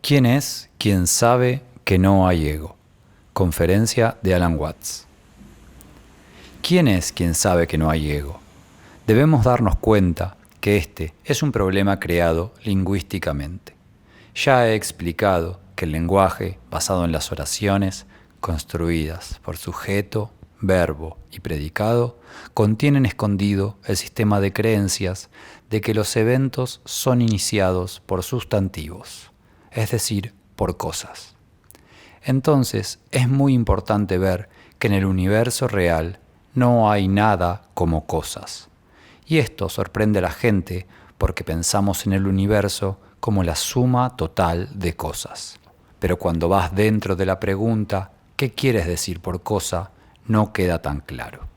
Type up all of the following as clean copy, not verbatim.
¿Quién es quien sabe que no hay ego? Conferencia de Alan Watts. ¿Quién es quien sabe que no hay ego? Debemos darnos cuenta que este es un problema creado lingüísticamente. Ya he explicado que el lenguaje, basado en las oraciones, construidas por sujeto, verbo y predicado, contienen escondido el sistema de creencias de que los eventos son iniciados por sustantivos, es decir, por cosas. Entonces, es muy importante ver que en el universo real no hay nada como cosas. Y esto sorprende a la gente porque pensamos en el universo como la suma total de cosas. Pero cuando vas dentro de la pregunta, ¿qué quieres decir por cosa?, no queda tan claro.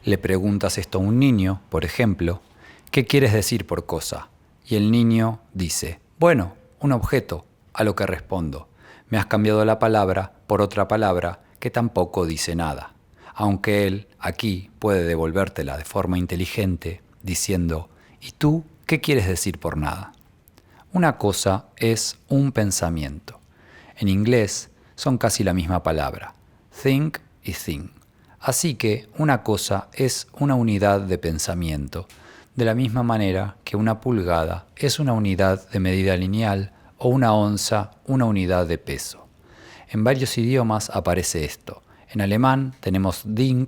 Le preguntas esto a un niño, por ejemplo, ¿qué quieres decir por cosa? Y el niño dice, bueno, un objeto, a lo que respondo, me has cambiado la palabra por otra palabra que tampoco dice nada, aunque él aquí puede devolvértela de forma inteligente diciendo, ¿y tú qué quieres decir por nada? Una cosa es un pensamiento. En inglés son casi la misma palabra, think y thing. Así que una cosa es una unidad de pensamiento, de la misma manera que una pulgada es una unidad de medida lineal o una onza una unidad de peso. En varios idiomas aparece esto. En alemán tenemos Ding,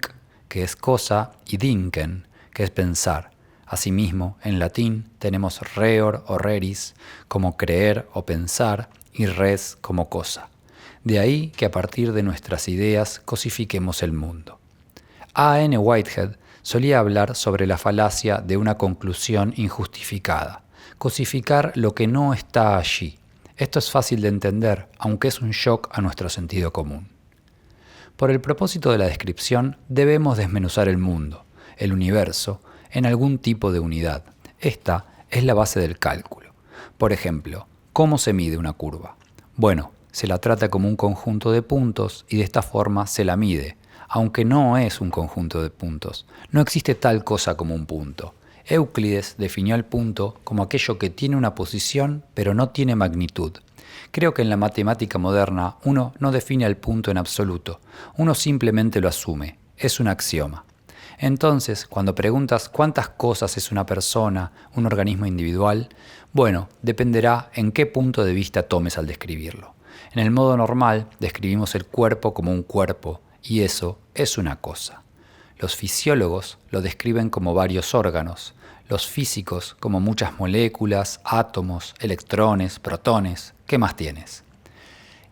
que es cosa, y Denken, que es pensar. Asimismo, en latín tenemos reor o reris, como creer o pensar, y res como cosa. De ahí que a partir de nuestras ideas cosifiquemos el mundo. A. N. Whitehead solía hablar sobre la falacia de una conclusión injustificada, cosificar lo que no está allí. Esto es fácil de entender, aunque es un shock a nuestro sentido común. Por el propósito de la descripción, debemos desmenuzar el mundo, el universo, en algún tipo de unidad. Esta es la base del cálculo. Por ejemplo, ¿cómo se mide una curva? Bueno, se la trata como un conjunto de puntos y de esta forma se la mide, aunque no es un conjunto de puntos. No existe tal cosa como un punto. Euclides definió el punto como aquello que tiene una posición pero no tiene magnitud. Creo que en la matemática moderna uno no define el punto en absoluto, uno simplemente lo asume, es un axioma. Entonces, cuando preguntas cuántas cosas es una persona, un organismo individual, bueno, dependerá en qué punto de vista tomes al describirlo. En el modo normal, describimos el cuerpo como un cuerpo, y eso es una cosa. Los fisiólogos lo describen como varios órganos, los físicos como muchas moléculas, átomos, electrones, protones. ¿Qué más tienes?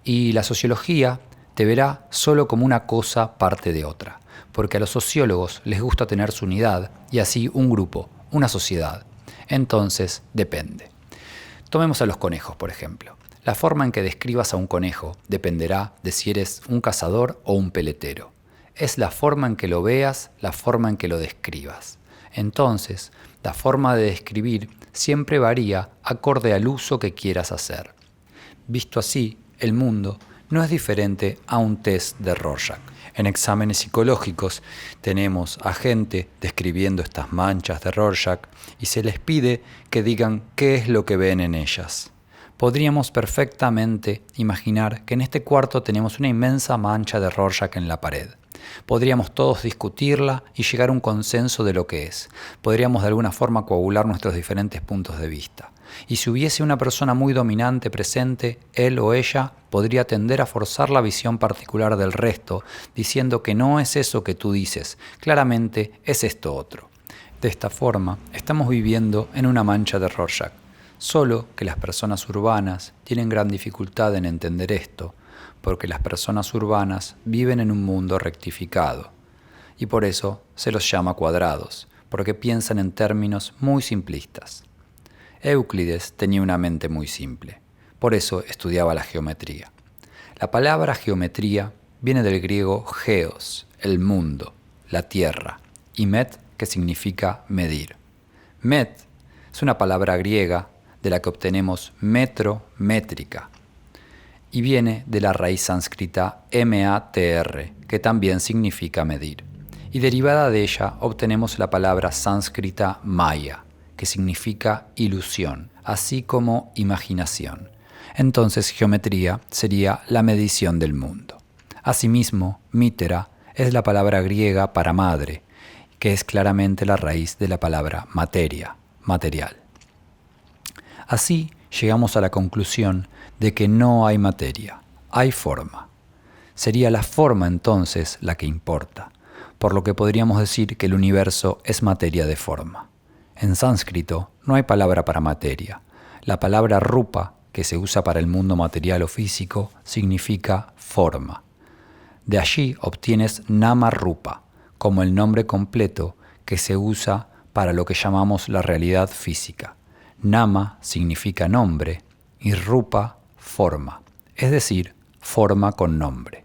Y la sociología te verá solo como una cosa parte de otra, porque a los sociólogos les gusta tener su unidad y así un grupo, una sociedad. Entonces, depende. Tomemos a los conejos, por ejemplo. La forma en que describas a un conejo dependerá de si eres un cazador o un peletero. Es la forma en que lo veas, la forma en que lo describas. Entonces, la forma de describir siempre varía acorde al uso que quieras hacer. Visto así, el mundo no es diferente a un test de Rorschach. En exámenes psicológicos tenemos a gente describiendo estas manchas de Rorschach y se les pide que digan qué es lo que ven en ellas. Podríamos perfectamente imaginar que en este cuarto tenemos una inmensa mancha de Rorschach en la pared. Podríamos todos discutirla y llegar a un consenso de lo que es. Podríamos de alguna forma coagular nuestros diferentes puntos de vista. Y si hubiese una persona muy dominante presente, él o ella podría tender a forzar la visión particular del resto, diciendo que no es eso que tú dices, claramente es esto otro. De esta forma, estamos viviendo en una mancha de Rorschach. Solo que las personas urbanas tienen gran dificultad en entender esto, porque las personas urbanas viven en un mundo rectificado. Y por eso se los llama cuadrados, porque piensan en términos muy simplistas. Euclides tenía una mente muy simple, por eso estudiaba la geometría. La palabra geometría viene del griego geos, el mundo, la tierra, y met, que significa medir. Met es una palabra griega de la que obtenemos metro, métrica, y viene de la raíz sánscrita matr, que también significa medir. Y derivada de ella obtenemos la palabra sánscrita maya, que significa ilusión, así como imaginación. entonces geometría sería la medición del mundo. Asimismo, mítera es la palabra griega para madre, que es claramente la raíz de la palabra materia, material. Así llegamos a la conclusión de que no hay materia, hay forma. Sería la forma entonces la que importa, por lo que podríamos decir que el universo es materia de forma. En sánscrito no hay palabra para materia. La palabra rupa, que se usa para el mundo material o físico, significa forma. De allí obtienes nama rupa, como el nombre completo que se usa para lo que llamamos la realidad física. Nama significa nombre y rupa forma, es decir, forma con nombre.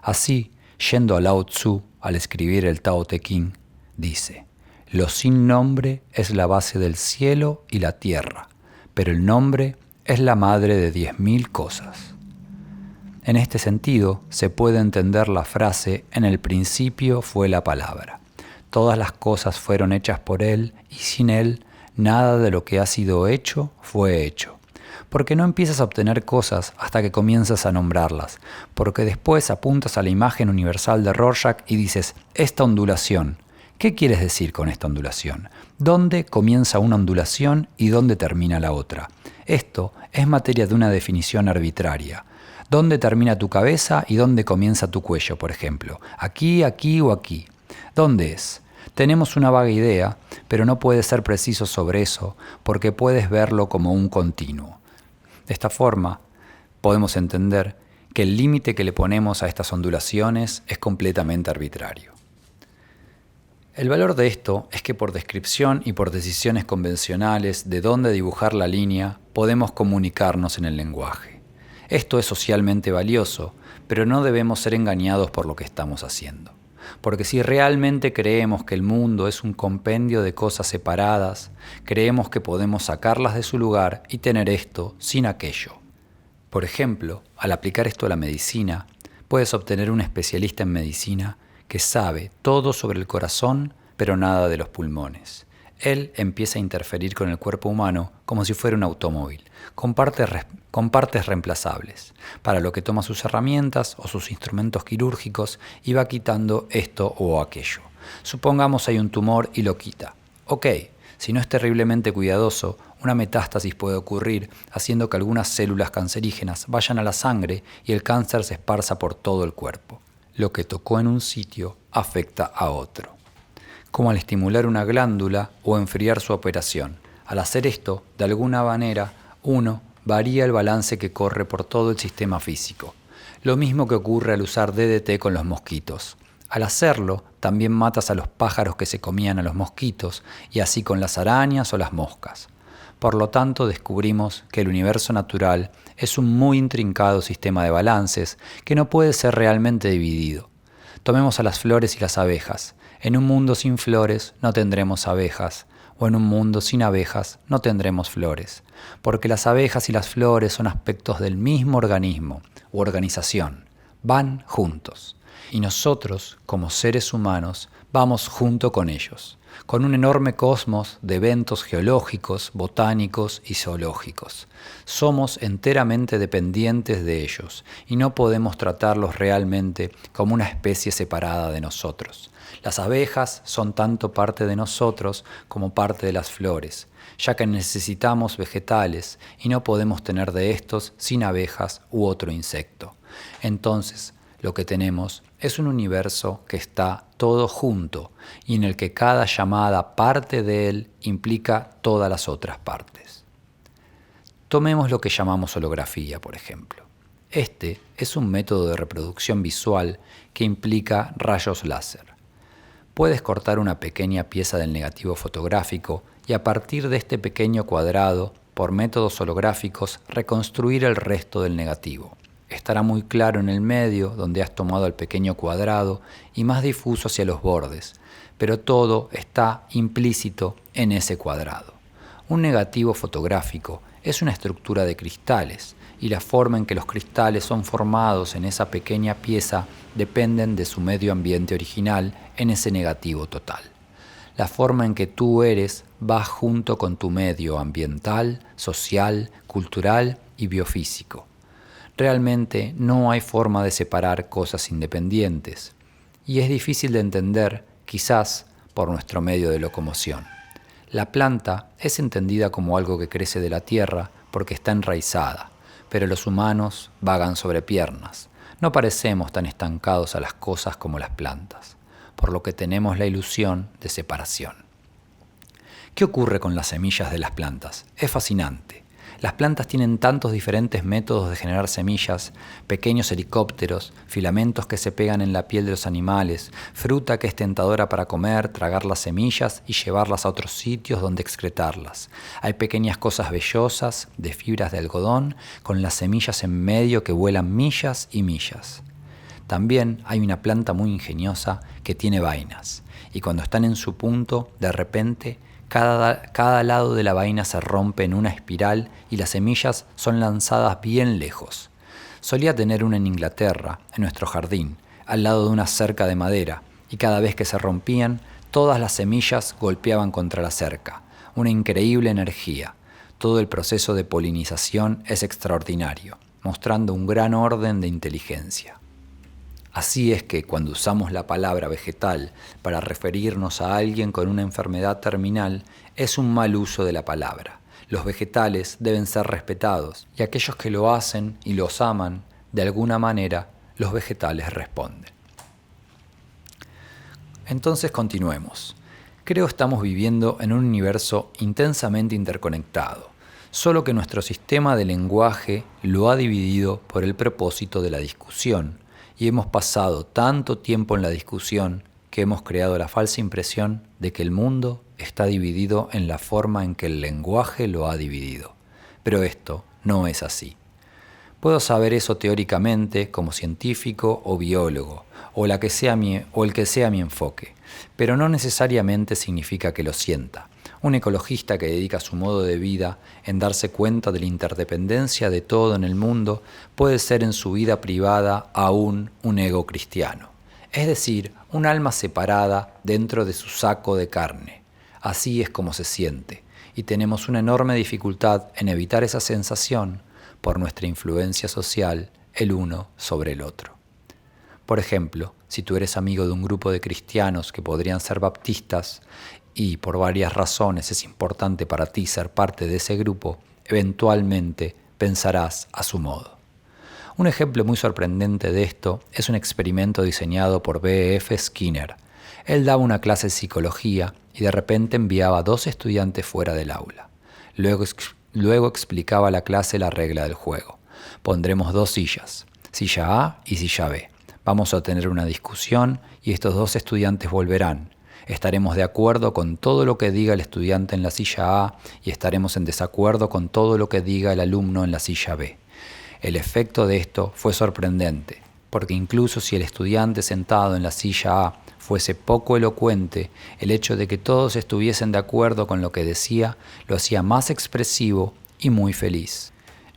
Así, yendo a Lao Tzu al escribir el Tao Te Ching, dice: lo sin nombre es la base del cielo y la tierra, pero el nombre es la madre de 10.000 cosas. En este sentido, se puede entender la frase «en el principio fue la palabra». Todas las cosas fueron hechas por Él y sin Él nada de lo que ha sido hecho fue hecho. Porque no empiezas a obtener cosas hasta que comienzas a nombrarlas, porque después apuntas a la imagen universal de Rorschach y dices «esta ondulación». ¿Qué quieres decir con esta ondulación? ¿Dónde comienza una ondulación y dónde termina la otra? Esto es materia de una definición arbitraria. ¿Dónde termina tu cabeza y dónde comienza tu cuello, por ejemplo? ¿Aquí, aquí o aquí? ¿Dónde es? Tenemos una vaga idea, pero no puedes ser preciso sobre eso porque puedes verlo como un continuo. De esta forma, podemos entender que el límite que le ponemos a estas ondulaciones es completamente arbitrario. El valor de esto es que por descripción y por decisiones convencionales de dónde dibujar la línea, podemos comunicarnos en el lenguaje. Esto es socialmente valioso, pero no debemos ser engañados por lo que estamos haciendo. Porque si realmente creemos que el mundo es un compendio de cosas separadas, creemos que podemos sacarlas de su lugar y tener esto sin aquello. Por ejemplo, al aplicar esto a la medicina, puedes obtener un especialista en medicina que sabe todo sobre el corazón, pero nada de los pulmones. Él empieza a interferir con el cuerpo humano como si fuera un automóvil, con partes reemplazables, para lo que toma sus herramientas o sus instrumentos quirúrgicos y va quitando esto o aquello. Supongamos hay un tumor y lo quita. Ok, si no es terriblemente cuidadoso, una metástasis puede ocurrir haciendo que algunas células cancerígenas vayan a la sangre y el cáncer se esparza por todo el cuerpo. Lo que tocó en un sitio afecta a otro. Como al estimular una glándula o enfriar su operación. Al hacer esto, de alguna manera, uno varía el balance que corre por todo el sistema físico. Lo mismo que ocurre al usar DDT con los mosquitos. Al hacerlo, también matas a los pájaros que se comían a los mosquitos y así con las arañas o las moscas. Por lo tanto, descubrimos que el universo natural es un muy intrincado sistema de balances que no puede ser realmente dividido. Tomemos a las flores y las abejas. En un mundo sin flores no tendremos abejas, o en un mundo sin abejas no tendremos flores, porque las abejas y las flores son aspectos del mismo organismo u organización, van juntos, y nosotros, como seres humanos, vamos junto con ellos, con un enorme cosmos de eventos geológicos, botánicos y zoológicos. Somos enteramente dependientes de ellos y no podemos tratarlos realmente como una especie separada de nosotros. Las abejas son tanto parte de nosotros como parte de las flores, ya que necesitamos vegetales y no podemos tener de estos sin abejas u otro insecto. Entonces, lo que tenemos es un universo que está todo junto y en el que cada llamada parte de él implica todas las otras partes. Tomemos lo que llamamos holografía, por ejemplo. Este es un método de reproducción visual que implica rayos láser. Puedes cortar una pequeña pieza del negativo fotográfico y a partir de este pequeño cuadrado, por métodos holográficos, reconstruir el resto del negativo. Estará muy claro en el medio, donde has tomado el pequeño cuadrado, y más difuso hacia los bordes, pero todo está implícito en ese cuadrado. Un negativo fotográfico es una estructura de cristales, y la forma en que los cristales son formados en esa pequeña pieza dependen de su medio ambiente original en ese negativo total. La forma en que tú eres va junto con tu medio ambiental, social, cultural y biofísico. Realmente no hay forma de separar cosas independientes, y es difícil de entender, quizás, por nuestro medio de locomoción. La planta es entendida como algo que crece de la tierra porque está enraizada, pero los humanos vagan sobre piernas. No parecemos tan estancados a las cosas como las plantas, por lo que tenemos la ilusión de separación. ¿Qué ocurre con las semillas de las plantas? Es fascinante. Las plantas tienen tantos diferentes métodos de generar semillas, pequeños helicópteros, filamentos que se pegan en la piel de los animales, fruta que es tentadora para comer, tragar las semillas y llevarlas a otros sitios donde excretarlas. Hay pequeñas cosas vellosas, de fibras de algodón, con las semillas en medio que vuelan millas y millas. También hay una planta muy ingeniosa que tiene vainas, y cuando están en su punto, de repente, cada lado de la vaina se rompe en una espiral y las semillas son lanzadas bien lejos. Solía tener una en Inglaterra, en nuestro jardín, al lado de una cerca de madera, y cada vez que se rompían, todas las semillas golpeaban contra la cerca. Una increíble energía. Todo el proceso de polinización es extraordinario, mostrando un gran orden de inteligencia. Así es que cuando usamos la palabra vegetal para referirnos a alguien con una enfermedad terminal, es un mal uso de la palabra. Los vegetales deben ser respetados y aquellos que lo hacen y los aman, de alguna manera, los vegetales responden. Entonces continuemos. Creo estamos viviendo en un universo intensamente interconectado, solo que nuestro sistema de lenguaje lo ha dividido por el propósito de la discusión. Y hemos pasado tanto tiempo en la discusión que hemos creado la falsa impresión de que el mundo está dividido en la forma en que el lenguaje lo ha dividido. Pero esto no es así. Puedo saber eso teóricamente como científico o biólogo, o el que sea mi enfoque, pero no necesariamente significa que lo sienta. Un ecologista que dedica su modo de vida en darse cuenta de la interdependencia de todo en el mundo puede ser en su vida privada aún un ego cristiano, es decir, un alma separada dentro de su saco de carne. Así es como se siente, y tenemos una enorme dificultad en evitar esa sensación por nuestra influencia social el uno sobre el otro. Por ejemplo, si tú eres amigo de un grupo de cristianos que podrían ser baptistas y por varias razones es importante para ti ser parte de ese grupo, eventualmente pensarás a su modo. Un ejemplo muy sorprendente de esto es un experimento diseñado por B.F. Skinner. Él daba una clase de psicología y de repente enviaba a 2 estudiantes fuera del aula. Luego explicaba a la clase la regla del juego. Pondremos 2 sillas, silla A y silla B. Vamos a tener una discusión y estos 2 estudiantes volverán. Estaremos de acuerdo con todo lo que diga el estudiante en la silla A y estaremos en desacuerdo con todo lo que diga el alumno en la silla B. El efecto de esto fue sorprendente, porque incluso si el estudiante sentado en la silla A fuese poco elocuente, el hecho de que todos estuviesen de acuerdo con lo que decía lo hacía más expresivo y muy feliz.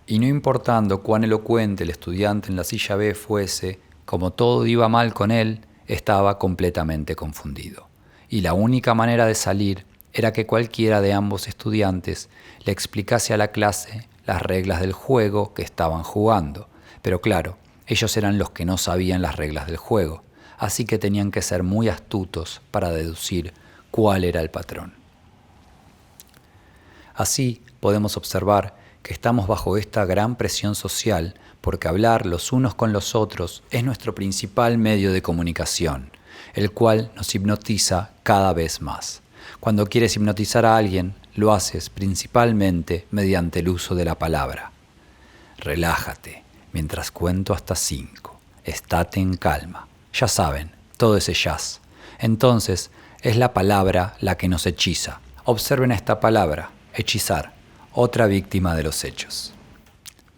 Y no importando cuán elocuente el estudiante en la silla B fuese, como todo iba mal con él, estaba completamente confundido. Y la única manera de salir era que cualquiera de ambos estudiantes le explicase a la clase las reglas del juego que estaban jugando. Pero claro, ellos eran los que no sabían las reglas del juego, así que tenían que ser muy astutos para deducir cuál era el patrón. Así podemos observar que estamos bajo esta gran presión social porque hablar los unos con los otros es nuestro principal medio de comunicación, el cual nos hipnotiza cada vez más. Cuando quieres hipnotizar a alguien, lo haces principalmente mediante el uso de la palabra. Relájate mientras cuento hasta 5. Estate en calma. Ya saben, todo ese jazz. Entonces, es la palabra la que nos hechiza. Observen esta palabra, hechizar, otra víctima de los hechos.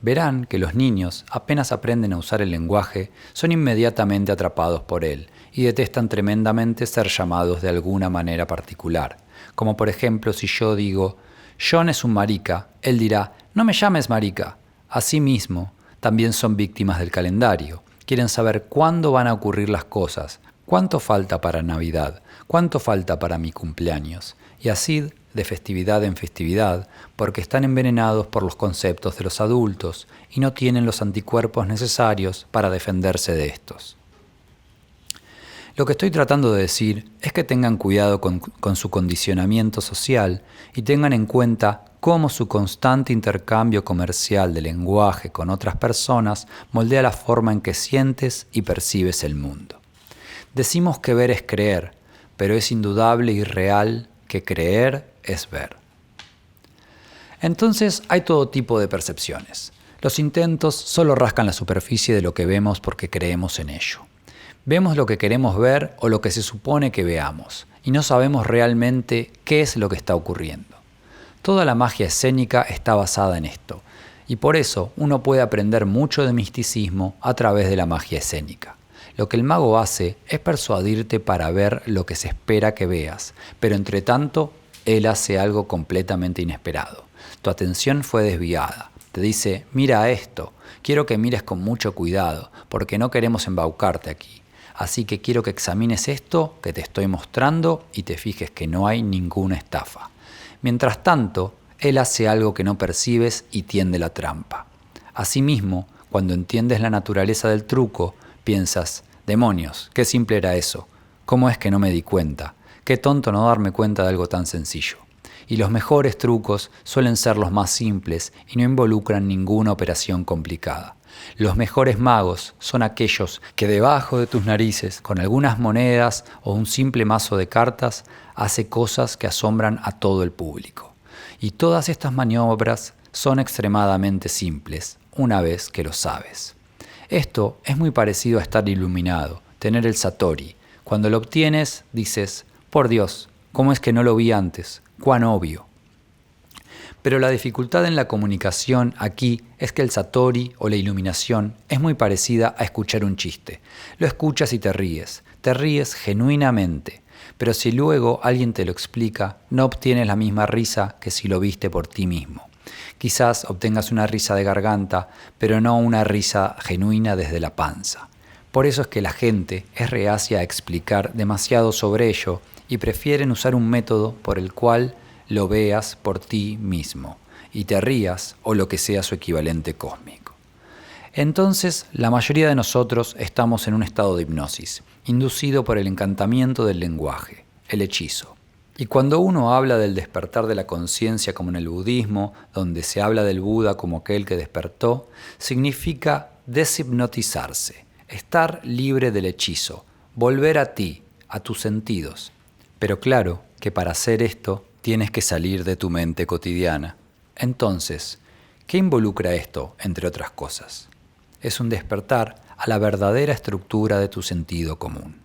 Verán que los niños, apenas aprenden a usar el lenguaje, son inmediatamente atrapados por él y detestan tremendamente ser llamados de alguna manera particular. Como por ejemplo, si yo digo, John es un marica, él dirá, no me llames marica. Asimismo, también son víctimas del calendario. Quieren saber cuándo van a ocurrir las cosas, cuánto falta para Navidad, cuánto falta para mi cumpleaños. Y así de festividad en festividad porque están envenenados por los conceptos de los adultos y no tienen los anticuerpos necesarios para defenderse de estos. Lo que estoy tratando de decir es que tengan cuidado con su condicionamiento social y tengan en cuenta cómo su constante intercambio comercial de lenguaje con otras personas moldea la forma en que sientes y percibes el mundo. Decimos que ver es creer, pero es indudable y real que creer es ver. Entonces hay todo tipo de percepciones. Los intentos solo rascan la superficie de lo que vemos porque creemos en ello. Vemos lo que queremos ver o lo que se supone que veamos, y no sabemos realmente qué es lo que está ocurriendo. Toda la magia escénica está basada en esto, y por eso uno puede aprender mucho de misticismo a través de la magia escénica. Lo que el mago hace es persuadirte para ver lo que se espera que veas, pero entre tanto, él hace algo completamente inesperado. Tu atención fue desviada. Te dice, mira esto, quiero que mires con mucho cuidado, porque no queremos embaucarte aquí. Así que quiero que examines esto que te estoy mostrando y te fijes que no hay ninguna estafa. Mientras tanto, él hace algo que no percibes y tiende la trampa. Asimismo, cuando entiendes la naturaleza del truco, piensas, demonios, qué simple era eso. ¿Cómo es que no me di cuenta? Qué tonto no darme cuenta de algo tan sencillo. Y los mejores trucos suelen ser los más simples y no involucran ninguna operación complicada. Los mejores magos son aquellos que debajo de tus narices, con algunas monedas o un simple mazo de cartas, hace cosas que asombran a todo el público. Y todas estas maniobras son extremadamente simples, una vez que lo sabes. Esto es muy parecido a estar iluminado, tener el Satori. Cuando lo obtienes, dices, por Dios, ¿cómo es que no lo vi antes? ¡Cuán obvio! Pero la dificultad en la comunicación aquí es que el Satori o la iluminación es muy parecida a escuchar un chiste. Lo escuchas y te ríes genuinamente, pero si luego alguien te lo explica, no obtienes la misma risa que si lo viste por ti mismo. Quizás obtengas una risa de garganta, pero no una risa genuina desde la panza. Por eso es que la gente es reacia a explicar demasiado sobre ello y prefieren usar un método por el cual lo veas por ti mismo y te rías o lo que sea su equivalente cósmico. Entonces, la mayoría de nosotros estamos en un estado de hipnosis, inducido por el encantamiento del lenguaje, el hechizo. Y cuando uno habla del despertar de la conciencia como en el budismo, donde se habla del Buda como aquel que despertó, significa deshipnotizarse, estar libre del hechizo, volver a ti, a tus sentidos. Pero claro que para hacer esto tienes que salir de tu mente cotidiana. Entonces, ¿qué involucra esto, entre otras cosas? Es un despertar a la verdadera estructura de tu sentido común.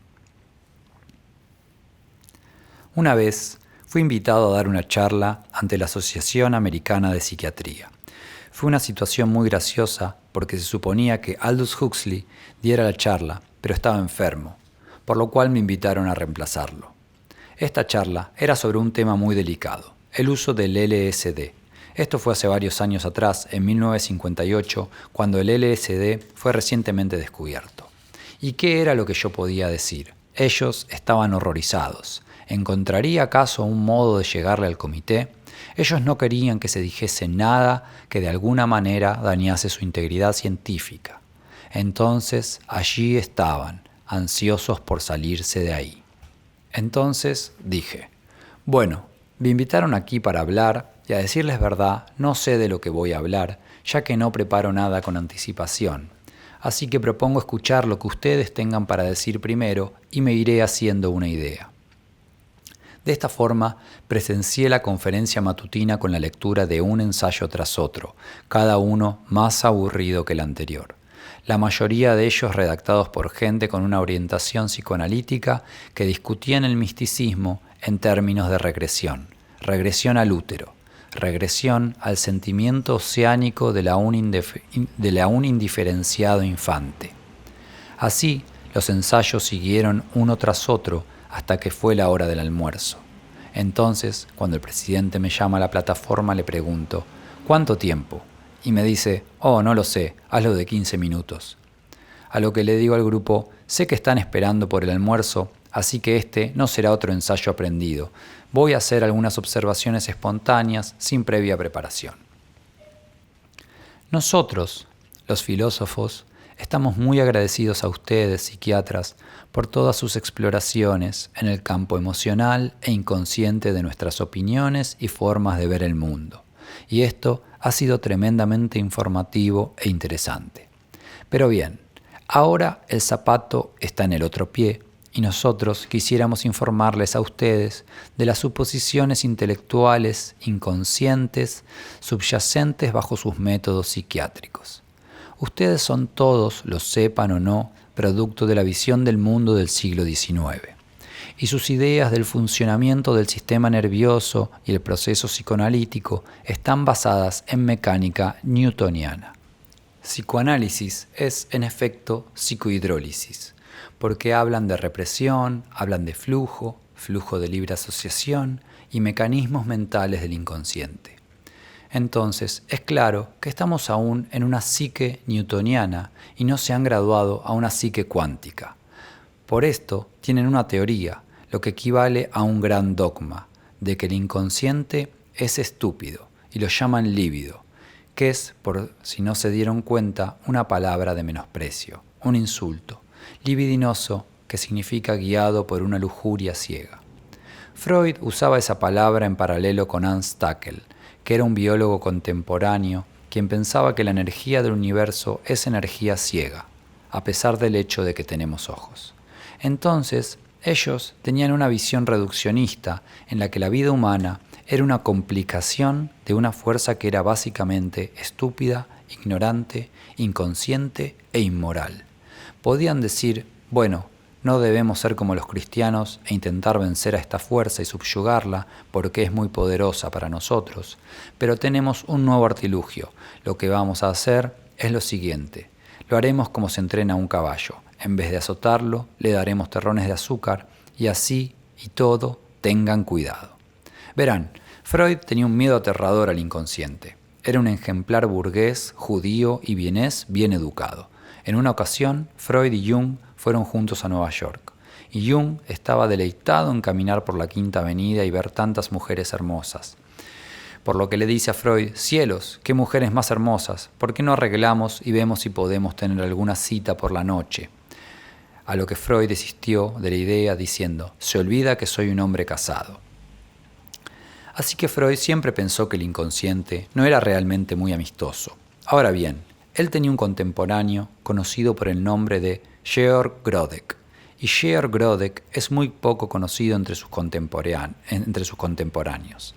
Una vez fui invitado a dar una charla ante la Asociación Americana de Psiquiatría. Fue una situación muy graciosa porque se suponía que Aldous Huxley diera la charla, pero estaba enfermo, por lo cual me invitaron a reemplazarlo. Esta charla era sobre un tema muy delicado, el uso del LSD. Esto fue hace varios años atrás, en 1958, cuando el LSD fue recientemente descubierto. ¿Y qué era lo que yo podía decir? Ellos estaban horrorizados. ¿Encontraría acaso un modo de llegarle al comité? Ellos no querían que se dijese nada que de alguna manera dañase su integridad científica. Entonces allí estaban, ansiosos por salirse de ahí. Entonces dije, bueno, me invitaron aquí para hablar y a decirles verdad, no sé de lo que voy a hablar, ya que no preparo nada con anticipación. Así que propongo escuchar lo que ustedes tengan para decir primero y me iré haciendo una idea. De esta forma, presencié la conferencia matutina con la lectura de un ensayo tras otro, cada uno más aburrido que el anterior. La mayoría de ellos redactados por gente con una orientación psicoanalítica que discutían el misticismo en términos de regresión al útero, regresión al sentimiento oceánico de la un indiferenciado infante. Así, los ensayos siguieron uno tras otro hasta que fue la hora del almuerzo. Entonces, cuando el presidente me llama a la plataforma, le pregunto, ¿cuánto tiempo? Y me dice, oh, no lo sé, hazlo de 15 minutos. A lo que le digo al grupo, sé que están esperando por el almuerzo, así que este no será otro ensayo aprendido. voy a hacer algunas observaciones espontáneas sin previa preparación. Nosotros, los filósofos, estamos muy agradecidos a ustedes, psiquiatras, por todas sus exploraciones en el campo emocional e inconsciente de nuestras opiniones y formas de ver el mundo. Y esto ha sido tremendamente informativo e interesante. Pero bien, ahora el zapato está en el otro pie y nosotros quisiéramos informarles a ustedes de las suposiciones intelectuales inconscientes subyacentes bajo sus métodos psiquiátricos. Ustedes son todos, lo sepan o no, producto de la visión del mundo del siglo XIX. Y sus ideas del funcionamiento del sistema nervioso y el proceso psicoanalítico están basadas en mecánica newtoniana. Psicoanálisis es, en efecto, psicohidrólisis, porque hablan de represión, hablan de flujo de libre asociación y mecanismos mentales del inconsciente. Entonces, es claro que estamos aún en una psique newtoniana y no se han graduado a una psique cuántica. Por esto, tienen una teoría, lo que equivale a un gran dogma, de que el inconsciente es estúpido, y lo llaman lívido, que es, por si no se dieron cuenta, una palabra de menosprecio, un insulto, libidinoso, que significa guiado por una lujuria ciega. Freud usaba esa palabra en paralelo con Ernst Haeckel, que era un biólogo contemporáneo quien pensaba que la energía del universo es energía ciega, a pesar del hecho de que tenemos ojos. Entonces, ellos tenían una visión reduccionista en la que la vida humana era una complicación de una fuerza que era básicamente estúpida, ignorante, inconsciente e inmoral. Podían decir, bueno, no debemos ser como los cristianos e intentar vencer a esta fuerza y subyugarla porque es muy poderosa para nosotros, pero tenemos un nuevo artilugio. Lo que vamos a hacer es lo siguiente. Lo haremos como se entrena un caballo. En vez de azotarlo, le daremos terrones de azúcar y así y todo, tengan cuidado. Verán, Freud tenía un miedo aterrador al inconsciente. Era un ejemplar burgués, judío y vienés bien educado. En una ocasión, Freud y Jung fueron juntos a Nueva York, y Jung estaba deleitado en caminar por la Quinta Avenida y ver tantas mujeres hermosas. Por lo que le dice a Freud, cielos, qué mujeres más hermosas, ¿por qué no arreglamos y vemos si podemos tener alguna cita por la noche? A lo que Freud desistió de la idea diciendo, se olvida que soy un hombre casado. Así que Freud siempre pensó que el inconsciente no era realmente muy amistoso. Ahora bien, él tenía un contemporáneo conocido por el nombre de Georg Grodek, y Georg Grodek es muy poco conocido entre sus contemporáneos.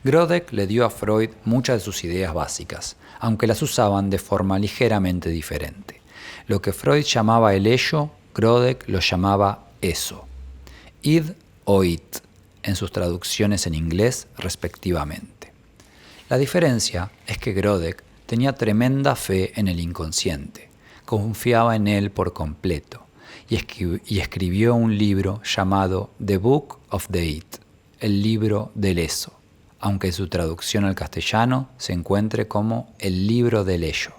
Grodek le dio a Freud muchas de sus ideas básicas, aunque las usaban de forma ligeramente diferente. Lo que Freud llamaba el ello, Grodek lo llamaba eso. Id o it, en sus traducciones en inglés respectivamente. La diferencia es que Grodek tenía tremenda fe en el inconsciente. Confiaba en él por completo y escribió un libro llamado The Book of the It, el libro del eso, aunque su traducción al castellano se encuentre como el libro del ello,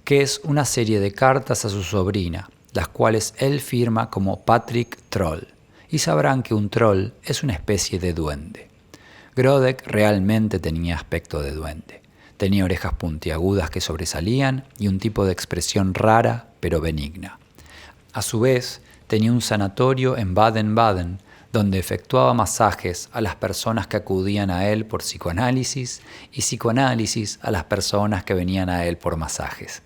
que es una serie de cartas a su sobrina, las cuales él firma como Patrick Troll, y sabrán que un troll es una especie de duende. Grodek realmente tenía aspecto de duende. Tenía orejas puntiagudas que sobresalían y un tipo de expresión rara pero benigna. A su vez, tenía un sanatorio en Baden-Baden donde efectuaba masajes a las personas que acudían a él por psicoanálisis y psicoanálisis a las personas que venían a él por masajes.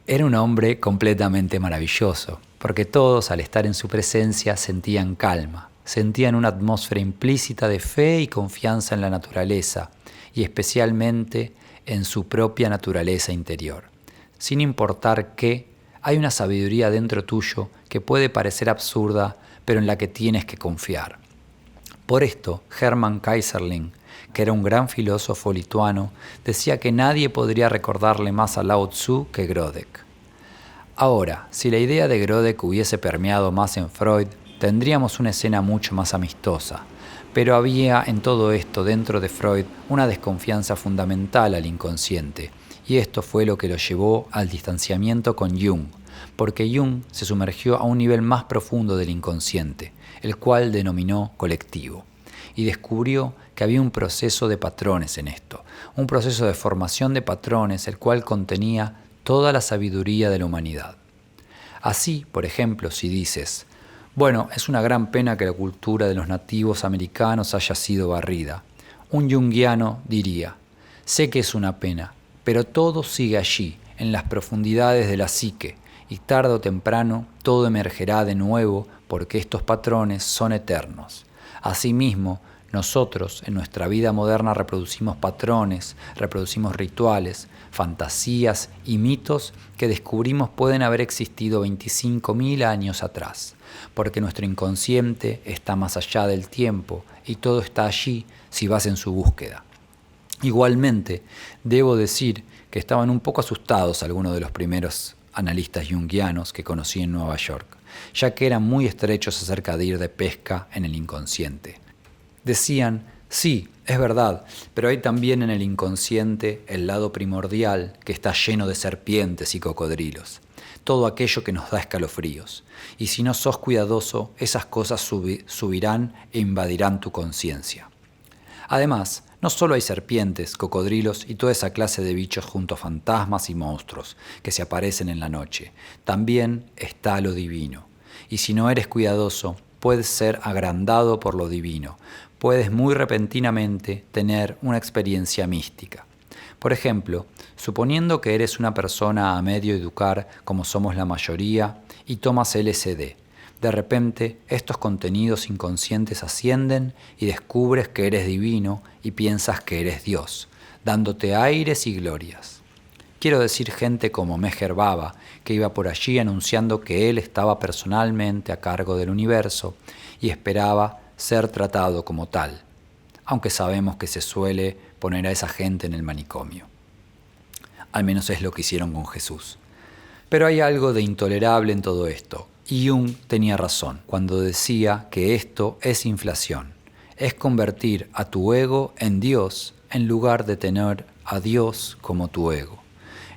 Era un hombre completamente maravilloso, porque todos al estar en su presencia sentían calma, sentían una atmósfera implícita de fe y confianza en la naturaleza, y especialmente en su propia naturaleza interior. Sin importar qué, hay una sabiduría dentro tuyo que puede parecer absurda, pero en la que tienes que confiar. Por esto, Hermann Kaiserling, que era un gran filósofo lituano, decía que nadie podría recordarle más a Lao Tzu que Grodek. Ahora, si la idea de Grodek hubiese permeado más en Freud, tendríamos una escena mucho más amistosa. Pero había en todo esto dentro de Freud una desconfianza fundamental al inconsciente, y esto fue lo que lo llevó al distanciamiento con Jung, porque Jung se sumergió a un nivel más profundo del inconsciente, el cual denominó colectivo, y descubrió que había un proceso de patrones en esto, un proceso de formación de patrones, el cual contenía toda la sabiduría de la humanidad. Así, por ejemplo, si dices, bueno, es una gran pena que la cultura de los nativos americanos haya sido barrida, un junguiano diría, sé que es una pena, pero todo sigue allí, en las profundidades de la psique, y tarde o temprano todo emergerá de nuevo porque estos patrones son eternos. Asimismo, nosotros en nuestra vida moderna reproducimos patrones, reproducimos rituales, fantasías y mitos que descubrimos pueden haber existido 25.000 años atrás, porque nuestro inconsciente está más allá del tiempo y todo está allí si vas en su búsqueda. Igualmente, debo decir que estaban un poco asustados algunos de los primeros analistas junguianos que conocí en Nueva York, ya que eran muy estrechos acerca de ir de pesca en el inconsciente. Decían, sí, es verdad, pero hay también en el inconsciente el lado primordial que está lleno de serpientes y cocodrilos, todo aquello que nos da escalofríos, y si no sos cuidadoso, esas cosas subirán e invadirán tu conciencia. Además, no solo hay serpientes, cocodrilos y toda esa clase de bichos junto a fantasmas y monstruos que se aparecen en la noche. También está lo divino. Y si no eres cuidadoso, puedes ser agrandado por lo divino. Puedes muy repentinamente tener una experiencia mística. Por ejemplo, suponiendo que eres una persona a medio educar, como somos la mayoría, y tomas LSD. De repente, estos contenidos inconscientes ascienden y descubres que eres divino y piensas que eres Dios, dándote aires y glorias. Quiero decir gente como Meher Baba, que iba por allí anunciando que él estaba personalmente a cargo del universo y esperaba ser tratado como tal, aunque sabemos que se suele poner a esa gente en el manicomio. Al menos es lo que hicieron con Jesús. Pero hay algo de intolerable en todo esto. Y Jung tenía razón cuando decía que esto es inflación. Es convertir a tu ego en Dios en lugar de tener a Dios como tu ego.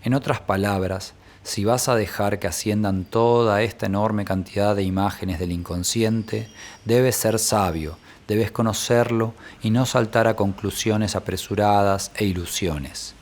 En otras palabras, si vas a dejar que asciendan toda esta enorme cantidad de imágenes del inconsciente, debes ser sabio, debes conocerlo y no saltar a conclusiones apresuradas e ilusiones.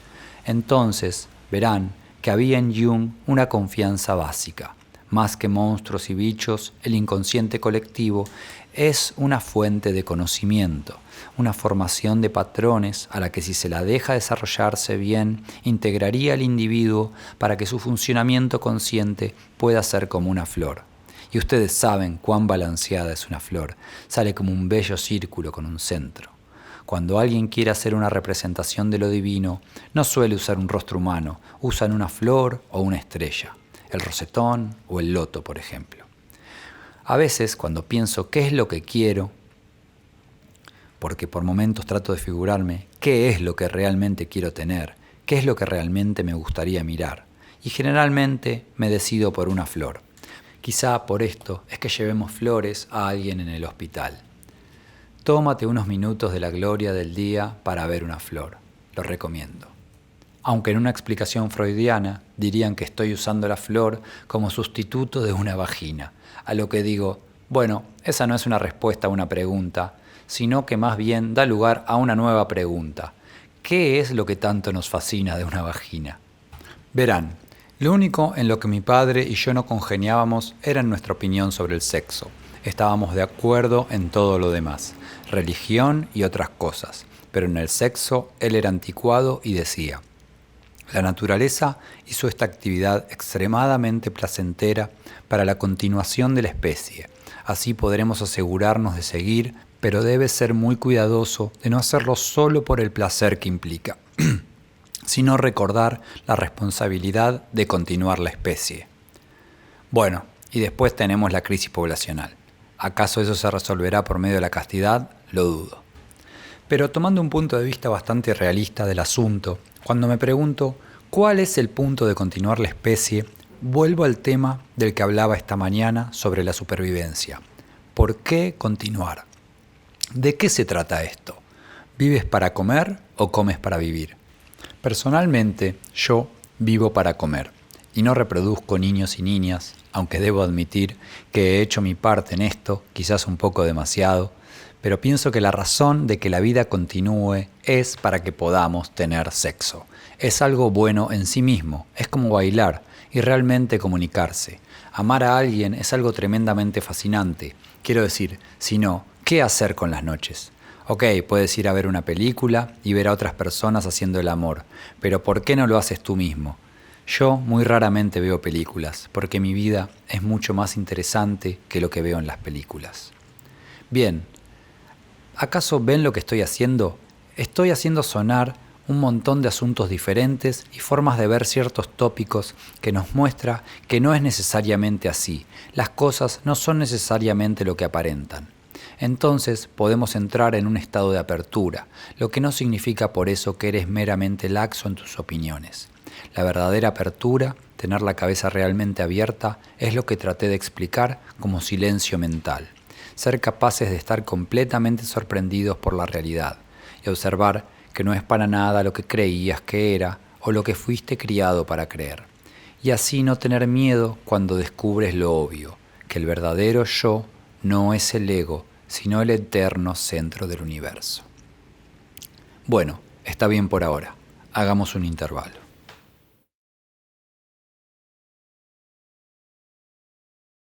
Entonces verán que había en Jung una confianza básica. Más que monstruos y bichos, el inconsciente colectivo es una fuente de conocimiento, una formación de patrones a la que si se la deja desarrollarse bien, integraría al individuo para que su funcionamiento consciente pueda ser como una flor. Y ustedes saben cuán balanceada es una flor, sale como un bello círculo con un centro. Cuando alguien quiere hacer una representación de lo divino, no suele usar un rostro humano, usan una flor o una estrella. El rosetón o el loto, por ejemplo. A veces, cuando pienso qué es lo que quiero, porque por momentos trato de figurarme qué es lo que realmente quiero tener, qué es lo que realmente me gustaría mirar, y generalmente me decido por una flor. Quizá por esto es que llevemos flores a alguien en el hospital. Tómate unos minutos de la gloria del día para ver una flor. Lo recomiendo. Aunque en una explicación freudiana dirían que estoy usando la flor como sustituto de una vagina, a lo que digo, bueno, esa no es una respuesta a una pregunta, sino que más bien da lugar a una nueva pregunta. ¿Qué es lo que tanto nos fascina de una vagina? Verán, lo único en lo que mi padre y yo no congeniábamos era en nuestra opinión sobre el sexo. Estábamos de acuerdo en todo lo demás, religión y otras cosas, pero en el sexo él era anticuado y decía: la naturaleza hizo esta actividad extremadamente placentera para la continuación de la especie. Así podremos asegurarnos de seguir, pero debes ser muy cuidadoso de no hacerlo solo por el placer que implica, sino recordar la responsabilidad de continuar la especie. Bueno, y después tenemos la crisis poblacional. ¿Acaso eso se resolverá por medio de la castidad? Lo dudo. Pero tomando un punto de vista bastante realista del asunto, cuando me pregunto cuál es el punto de continuar la especie, vuelvo al tema del que hablaba esta mañana sobre la supervivencia. ¿Por qué continuar? ¿De qué se trata esto? ¿Vives para comer o comes para vivir? Personalmente, yo vivo para comer. y no reproduzco niños y niñas, aunque debo admitir que he hecho mi parte en esto, quizás un poco demasiado, pero pienso que la razón de que la vida continúe es para que podamos tener sexo. Es algo bueno en sí mismo, es como bailar y realmente comunicarse. Amar a alguien es algo tremendamente fascinante. Quiero decir, si no, ¿qué hacer con las noches? Ok, puedes ir a ver una película y ver a otras personas haciendo el amor, pero ¿por qué no lo haces tú mismo? Yo muy raramente veo películas, porque mi vida es mucho más interesante que lo que veo en las películas. Bien, ¿acaso ven lo que estoy haciendo? Estoy haciendo sonar un montón de asuntos diferentes y formas de ver ciertos tópicos que nos muestra que no es necesariamente así. Las cosas no son necesariamente lo que aparentan. Entonces podemos entrar en un estado de apertura, lo que no significa por eso que eres meramente laxo en tus opiniones. La verdadera apertura, tener la cabeza realmente abierta, es lo que traté de explicar como silencio mental. Ser capaces de estar completamente sorprendidos por la realidad y observar que no es para nada lo que creías que era o lo que fuiste criado para creer. Y así no tener miedo cuando descubres lo obvio, que el verdadero yo no es el ego, sino el eterno centro del universo. Bueno, está bien por ahora. Hagamos un intervalo.